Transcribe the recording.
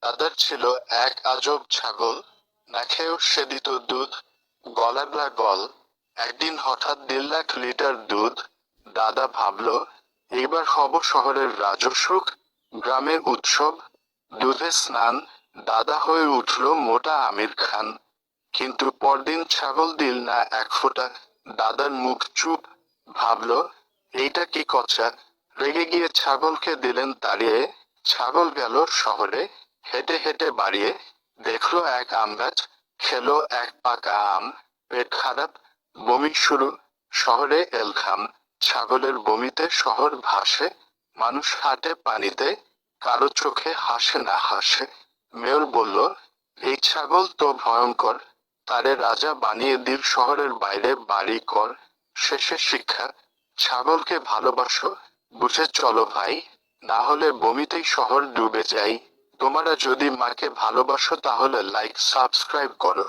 তাদের ছিল এক আজব ছাগল, না খেয়েও সে দিত দুধ, গলাগলা গল। একদিন হঠাৎ 1,00,000 লিটার দুধ। দাদা ভাবল, এইবার হব শহরের রাজসুখ, গ্রামের উৎসব, দুধে স্নান। দাদা হয়ে উঠল মোটা আমির খান। কিন্তু পরদিন ছাগল দিল না এক ফোঁটা। দাদার মুখ চুপ। ভাবল, এইটা কি কচা। রেগে গিয়ে ছাগলকে দিলেন তাড়িয়ে। ছাগল গেল শহরে, হেঁটে হেঁটে বাড়িয়ে। দেখলো এক আম গাছ, খেলো এক পাকা আম। পেট খারাপ, বমি শুরু। শহরে এলখাম। ছাগলের বমিতে শহর ভাসে। মানুষ হাঁটে পানিতে, কারো চোখে হাসে না হাসে। মেয়র বলল, এই ছাগল তো ভয়ঙ্কর, তারে রাজা বানিয়ে দিল শহরের বাইরে বাড়ি কর। শেষে শিক্ষা, ছাগলকে ভালোবাসো, বুঝে চলো ভাই, না হলে বমিতেই শহর ডুবে যাই। তোমরা যদি মাকে ভালোবাসো তাহলে লাইক সাবস্ক্রাইব করো।